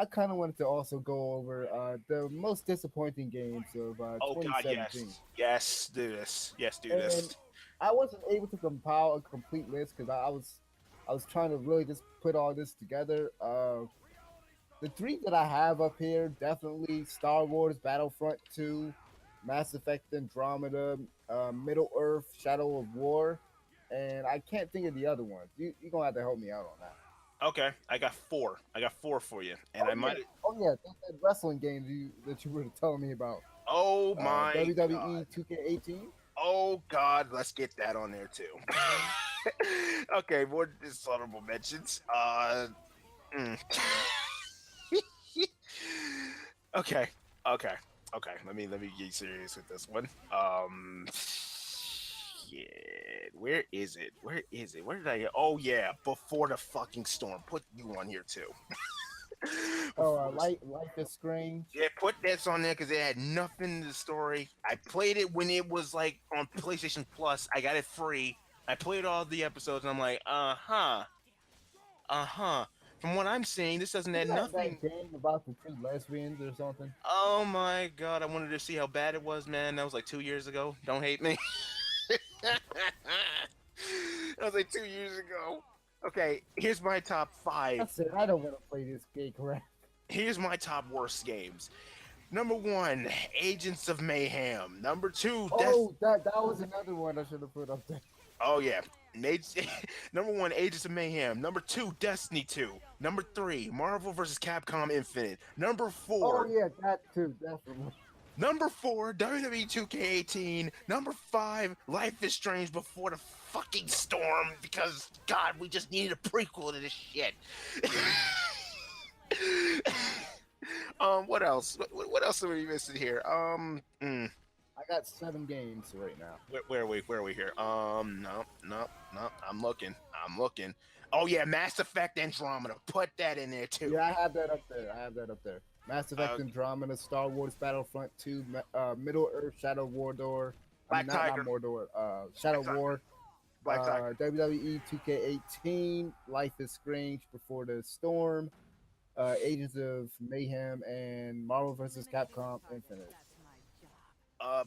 I kind of wanted to also go over the most disappointing games of Oh God, 2017, yes, yes, do this, yes, do and this. I wasn't able to compile a complete list because I was trying to really just put all this together. The three that I have up here definitely Star Wars Battlefront 2, Mass Effect Andromeda, Middle Earth Shadow of War, and I can't think of the other ones. You're gonna have to help me out on that. Okay, I got four. I got four for you, and I Oh yeah, might. oh yeah, that wrestling games that you were telling me about. Oh my WWE God. 2K18. Oh God, let's get that on there too. Okay, more dishonorable mentions. Mm. Okay, okay, okay. Let me get serious with this one. Yeah. Where is it? Where is it? Where did I get? Oh yeah, before the fucking storm. Put you on here too. Oh, Before the Life is Strange. Yeah, put this on there because it had nothing to the story. I played it when it was like on PlayStation Plus. I got it free. I played all the episodes and I'm like, uh huh. From what I'm seeing, this doesn't Isn't add that nothing. game about the two lesbians or something? Oh my god, I wanted to see how bad it was, man. That was like 2 years ago. Don't hate me. That was like 2 years ago. Okay, here's my top five. That's it. I don't want to play this game, correct? Here's my top worst games. Number one, Agents of Mayhem. Number two, Death. Oh, that was another one I should have put up there. Oh yeah. Number one, Agents of Mayhem. Number two, Destiny 2. Number three, Marvel vs. Capcom Infinite. Oh yeah, that too, definitely. Number four, WWE 2K18. Number five, Life is Strange Before the fucking storm. Because God, we just needed a prequel to this shit. What else? What else are we missing here? I got 7 games right now. Where are we? Where are we here? No, no, no. I'm looking. I'm looking. Oh yeah, Mass Effect Andromeda. Put that in there too. Yeah, I have that up there. I have that up there. Mass Effect Uh, Andromeda, Star Wars Battlefront 2, Middle Earth Shadow War. I mean, Black not Tiger. Mordor. Black Shadow Tiger. War. Black Tiger. WWE 2K18, Life is Strange Before the Storm, Agents of Mayhem, and Marvel vs. Capcom Infinite.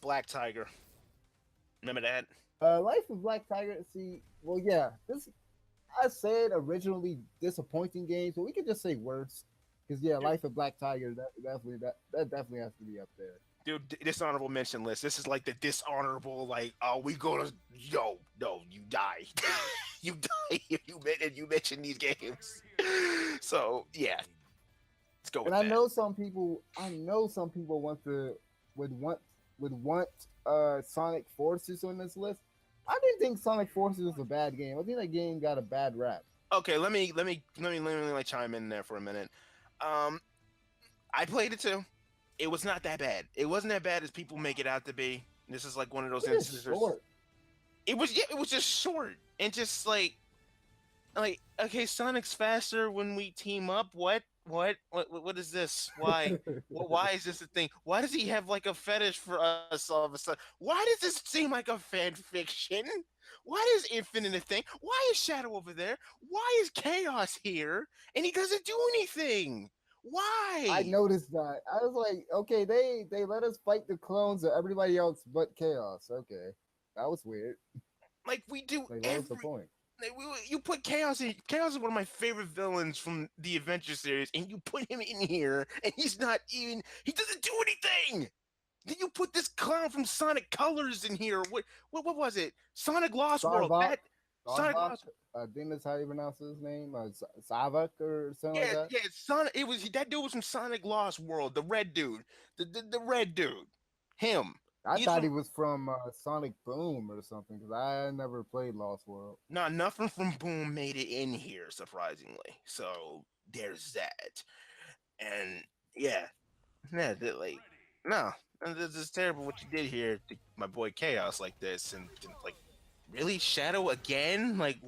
Black Tiger. Remember that? Life of Black Tiger. See, well, yeah, this I said originally disappointing games, but we could just say worse. Because yeah, Dude, Life of Black Tiger that definitely has to be up there. dude, dishonorable mention list. This is like the dishonorable, like, oh, we gonna, yo, no, you die. You die if you mention these games. So, yeah, let's go And with that. I know some people would want would want Sonic Forces on this list. I didn't think Sonic Forces was a bad game. I think that game got a bad rap. Okay, let me chime in there for a minute. Um, I played it too. It was not that bad. It wasn't that bad as people make it out to be. This is like one of those It is instances. short. It was, yeah, it was just short and just like okay, Sonic's faster when we team up. What is this? Why? Why is this a thing? Why does he have like a fetish for us all of a sudden? Why does this seem like a fan fiction? Why is Infinite a thing? Why is Shadow over there? Why is Chaos here? And he doesn't do anything. I Why? noticed that. I was like, okay, they let us fight the clones of everybody else but Chaos. Okay, that was weird. Like we do Like, what was the every. point? Like, you put Chaos in. Chaos is one of my favorite villains from the Adventure series, and you put him in here, and he's not even. He doesn't do anything. Then you put this clown from Sonic Colors in here. What was it? Sonic Lost World. Sarvok, That Sonic Sarvok. Lost. I think that's how you pronounce his name. Savak or something like Yeah, that. yeah. Sonic. It was that dude was from Sonic Lost World. The red dude. The red dude. Him. I He's thought he from. was from Sonic Boom or something because I never played Lost World. No, nothing from Boom made it in here, surprisingly. So there's that. And yeah, yeah, like no, this is terrible what you did here to my boy Chaos like this, and like really Shadow again. Like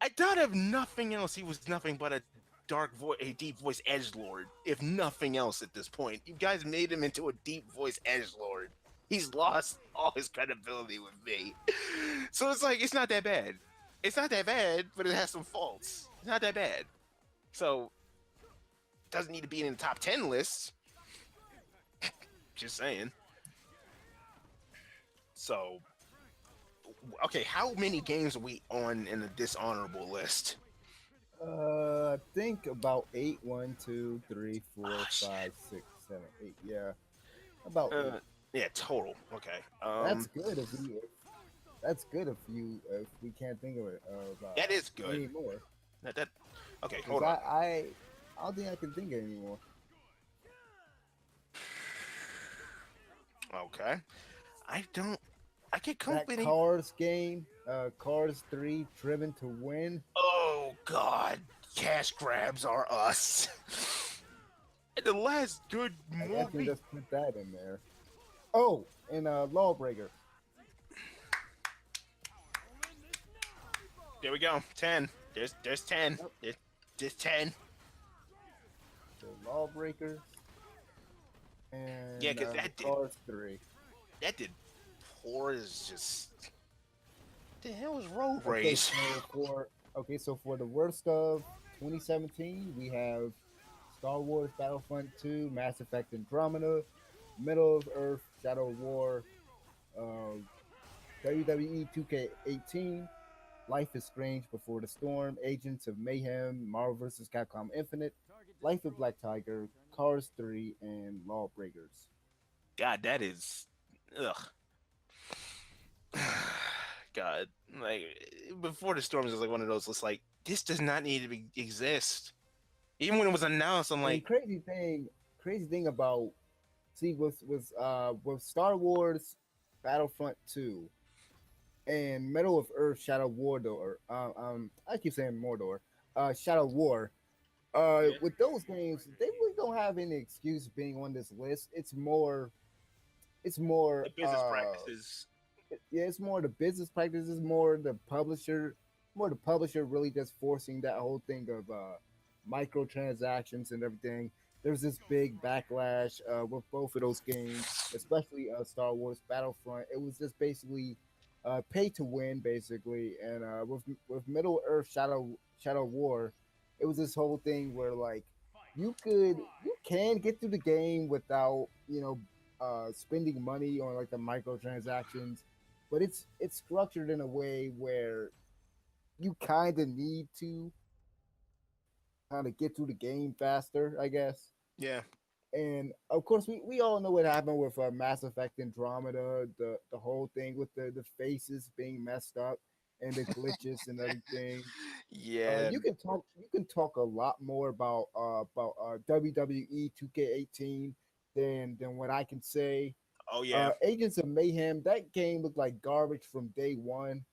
I thought of nothing else. He was nothing but a dark voice, a deep voice edge lord. If nothing else, at this point, you guys made him into a deep voice edge lord. He's lost all his credibility with me. So it's like it's not that bad. It's not that bad, but it has some faults. It's not that bad. So doesn't need to be in the top 10 lists. Just saying. So, okay, how many games are we on in the dishonorable list? I think about eight. 1, 2, 3, 4, Oh, 5, shit. 6, 7, 8. Yeah, about eight. Yeah, total. Okay. That's good that's good if we can't think of it of That is good. anymore. That okay, Because hold on. I don't think I can think of it anymore. Okay. I can't come up That with any. Cars game, Cars 3, Driven to Win. Oh God, cash grabs are us. And the last good I definitely movie. just put that in there. Oh, and Lawbreaker. There we go. 10. There's 10. Yep. There's 10. So Lawbreakers and Yeah, because that did Cars 3. that did poor is just. The hell is Road Okay, Rage? so for the worst of 2017, we have Star Wars Battlefront 2, Mass Effect Andromeda, Middle of Earth Shadow War, uh, WWE 2K18, Life is Strange Before the Storm, Agents of Mayhem, Marvel vs. Capcom Infinite, Life of Black Tiger, Cars 3, and Lawbreakers. God, that is. Ugh. God, like before the storms is like one of those. It's like this does not need to exist. Even when it was announced, I'm And like, crazy thing about see with Star Wars Battlefront 2 and Middle of Earth Shadow War, I keep saying Mordor, Shadow War. yeah, With those games, they really don't have any excuse being on this list. It's more, the business practices. yeah, it's more the business practices, more the publisher really just forcing that whole thing of microtransactions and everything. There's this big backlash with both of those games, especially Star Wars Battlefront. It was just basically pay to win, basically, and with Middle Earth Shadow War, it was this whole thing where like you can get through the game without spending money on like the microtransactions, but it's structured in a way where you kind of need to kind of get through the game faster, I guess. Yeah, And of course, we all know what happened with Mass Effect Andromeda, the whole thing with the faces being messed up and the glitches and everything. yeah. You can talk a lot more about WWE 2K18 than what I can say. Oh yeah. Agents of Mayhem, that game looked like garbage from day one.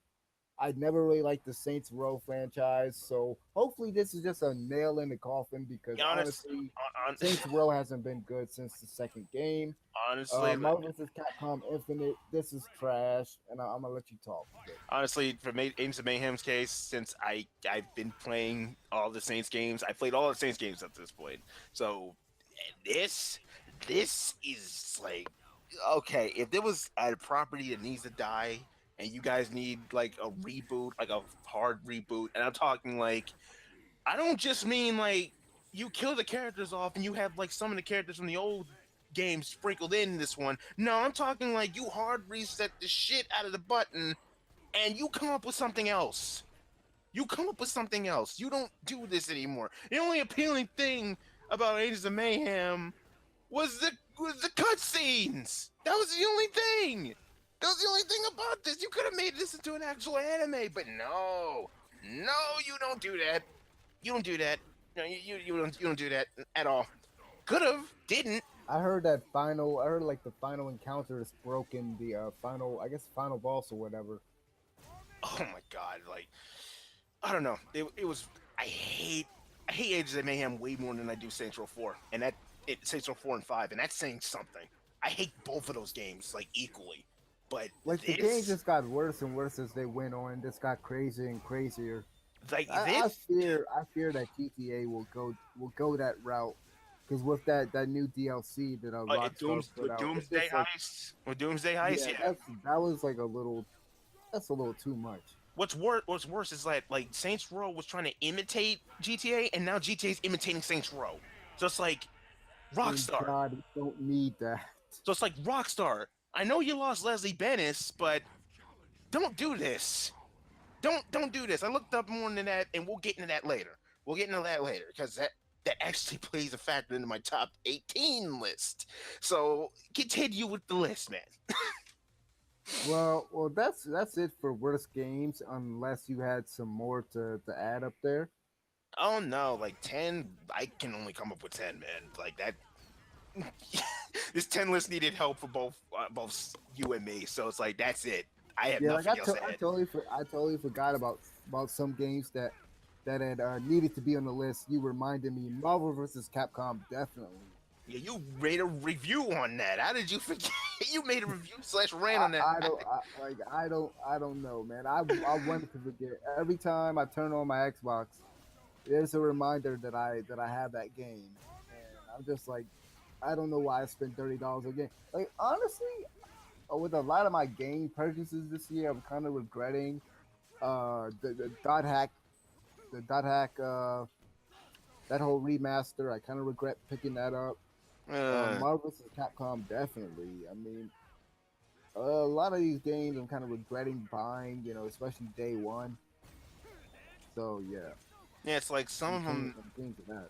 I never really liked the Saints Row franchise, so hopefully this is just a nail in the coffin because Be honest, honestly, on, Saints Row hasn't been good since the second game. honestly, Marvel vs. Capcom Infinite, this is trash, and I'm gonna let you talk. honestly, for Agents of Mayhem's case, since I've been playing all the Saints games, I played all the Saints games up to this point. So this this is like okay. If there was a property that needs to die, and you guys need like a reboot, like a hard reboot, and I'm talking like I don't just mean like you kill the characters off and you have like some of the characters from the old game sprinkled in this one. No, I'm talking like you hard reset the shit out of the button and you come up with something else. You come up with something else. You don't do this anymore. The only appealing thing about Agents of Mayhem was the cutscenes. That was the only thing. That was the only thing about this. You could have made this into an actual anime, but no, you don't do that. You don't do that. No, you don't do that at all. Could have, didn't. I heard like the final encounter is broken, the final, I guess, final boss or whatever. Oh my god, like I don't know. It was I hate Agents of Mayhem way more than I do Saints Row 4, and Saints Row 4 and 5, and that's saying something. I hate both of those games like equally, but Like the game just got worse and worse as they went on. Just got crazier and crazier. like I this. fear that GTA will go that route because with that new DLC that Rockstar put out, it's Doomsday just like Heist. With Doomsday Heist, yeah, yeah. that was like that's a little too much. What's worse is that like Saints Row was trying to imitate GTA, and now GTA is imitating Saints Row. So it's like Thank Rockstar. God we don't need that. So it's like Rockstar. I know you lost Leslie Bennis, but don't do this. Don't do this. I looked up more than that, and we'll get into that later. We'll get into that later because that actually plays a factor into my top 18 list. So continue with the list, man. Well, that's it for worst games, unless you had some more to add up there. Oh no, like 10. I can only come up with 10, man. Like that. This 10 list needed help for both you and me. So it's like that's it. I have Yeah, like nothing else to I add. I totally forgot about some games that had needed to be on the list. You reminded me. Marvel vs. Capcom definitely. Yeah, you made a review on that. How did you forget? You made a review slash rant on that. I don't know, man. I wanted to forget. Every time I turn on my Xbox, there's a reminder that I have that game, and I'm just like, I don't know why I spent $30 a game. Like honestly, with a lot of my game purchases this year, I'm kind of regretting the dot hack that whole remaster. I kind of regret picking that up. Uh, Marvel vs. Capcom definitely. I mean, a lot of these games I'm kind of regretting buying, especially day one. So yeah, yeah, it's like I'm clean to that.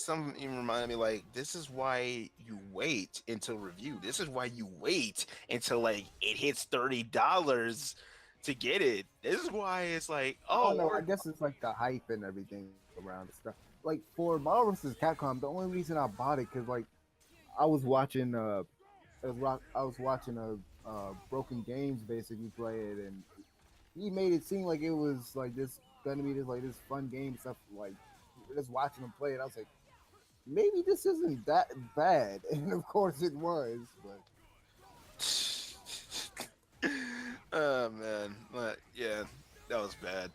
some of them even reminded me like this is why you wait until review. This is why you wait until like it hits $30 to get it. This is why it's like Oh oh no, I or guess it's like the hype and everything around the stuff. Like for Marvel vs. Capcom, the only reason I bought it because like I was watching I was watching a Broken Games basically play it, and he made it seem like it was like this gonna be this fun game stuff like just watching him play it. I was like, maybe this isn't that bad, and of course it was. But oh man, but yeah, that was bad.